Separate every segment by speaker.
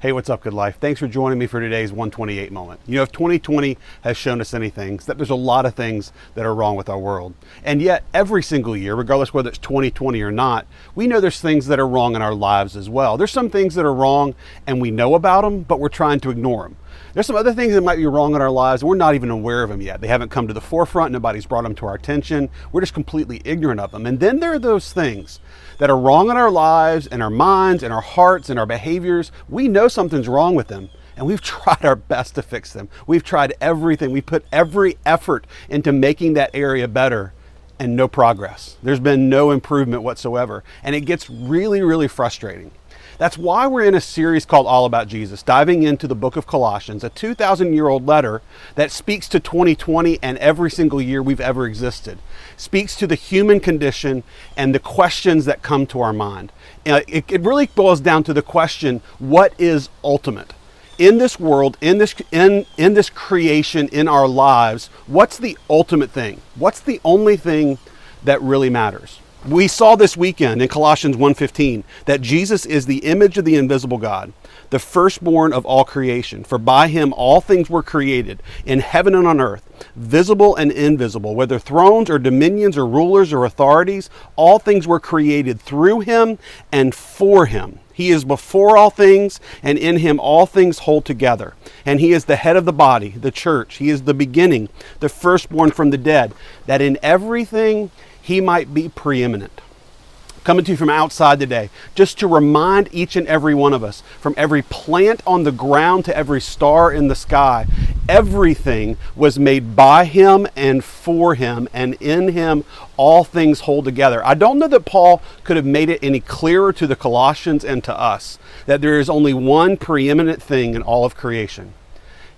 Speaker 1: Hey, what's up, Good Life? Thanks for joining me for today's 128 moment. You know, if 2020 has shown us anything, it's that there's a lot of things that are wrong with our world. And yet, every single year, regardless whether it's 2020 or not, we know there's things that are wrong in our lives as well. There's some things that are wrong and we know about them, but we're trying to ignore them. There's some other things that might be wrong in our lives and we're not even aware of them yet. They haven't come to the forefront. Nobody's brought them to our attention. We're just completely ignorant of them. And then there are those things that are wrong in our lives and our minds and our hearts and our behaviors. We know something's wrong with them and we've tried our best to fix them. We've tried everything. We put every effort into making that area better and no progress. There's been no improvement whatsoever. And it gets really, really frustrating. That's why we're in a series called All About Jesus, diving into the book of Colossians, a 2,000-year-old letter that speaks to 2020 and every single year we've ever existed. Speaks to the human condition and the questions that come to our mind. It really boils down to the question, what is ultimate? In this world, in this creation, in our lives, what's the ultimate thing? What's the only thing that really matters? We saw this weekend in Colossians 1:15 that Jesus is the image of the invisible God, the firstborn of all creation. For by him all things were created, in heaven and on earth, visible and invisible, whether thrones or dominions or rulers or authorities, all things were created through him and for him. He is before all things, and in him all things hold together. And he is the head of the body, the church. He is the beginning, the firstborn from the dead, that in everything he might be preeminent. Coming to you from outside today, just to remind each and every one of us, from every plant on the ground to every star in the sky, everything was made by him and for him, and in him all things hold together. I don't know that Paul could have made it any clearer to the Colossians and to us that there is only one preeminent thing in all of creation,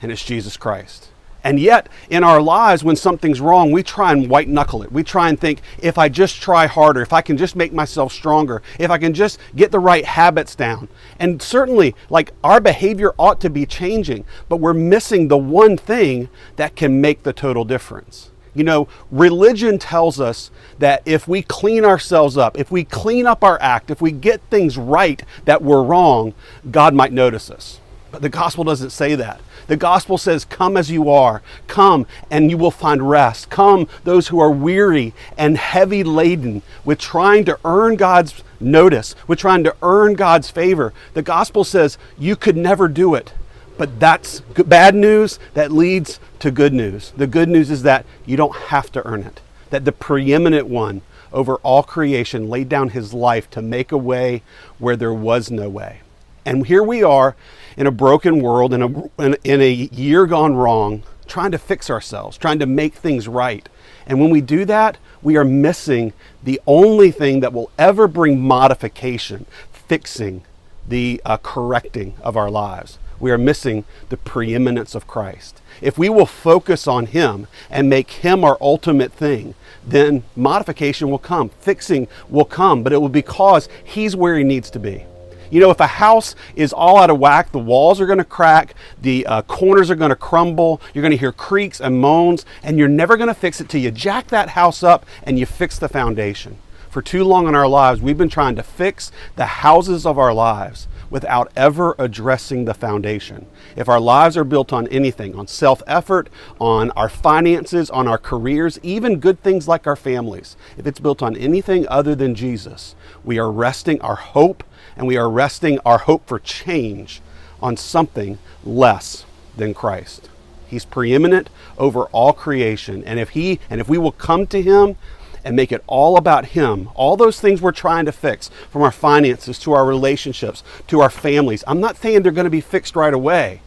Speaker 1: and it's Jesus Christ. And yet, in our lives, when something's wrong, we try and white knuckle it. We try and think, if I just try harder, if I can just make myself stronger, if I can just get the right habits down. And certainly, our behavior ought to be changing, but we're missing the one thing that can make the total difference. You know, religion tells us that if we clean ourselves up, if we clean up our act, if we get things right that were wrong, God might notice us. But the gospel doesn't say that. The gospel says, come as you are. Come and you will find rest. Come, those who are weary and heavy laden with trying to earn God's notice, with trying to earn God's favor. The gospel says you could never do it. But that's bad news that leads to good news. The good news is that you don't have to earn it. That the preeminent one over all creation laid down his life to make a way where there was no way. And here we are in a broken world, in a year gone wrong, trying to fix ourselves, trying to make things right. And when we do that, we are missing the only thing that will ever bring modification, fixing, the correcting of our lives. We are missing the preeminence of Christ. If we will focus on him and make him our ultimate thing, then modification will come, fixing will come, but it will be because he's where he needs to be. You know, if a house is all out of whack, the walls are going to crack, the corners are going to crumble, you're going to hear creaks and moans, and you're never going to fix it till you jack that house up and you fix the foundation. For too long in our lives, we've been trying to fix the houses of our lives without ever addressing the foundation. If our lives are built on anything, on self-effort, on our finances, on our careers, even good things like our families, if it's built on anything other than Jesus, we are resting our hope, and we are resting our hope for change on something less than Christ. He's preeminent over all creation. And if we will come to him and make it all about him, all those things we're trying to fix, from our finances to our relationships to our families, I'm not saying they're going to be fixed right away.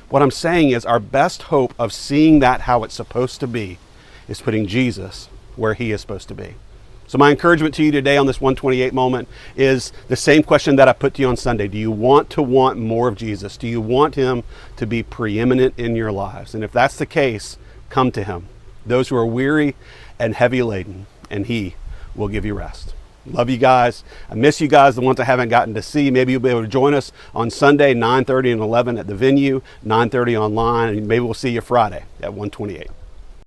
Speaker 1: What I'm saying is our best hope of seeing that how it's supposed to be is putting Jesus where he is supposed to be. So my encouragement to you today on this 128 moment is the same question that I put to you on Sunday. Do you want more of Jesus? Do you want him to be preeminent in your lives? And if that's the case, come to him. Those who are weary and heavy laden, and he will give you rest. Love you guys. I miss you guys, the ones I haven't gotten to see. Maybe you'll be able to join us on Sunday, 9:30 and 11 at the venue, 9:30 online, and maybe we'll see you Friday at 128.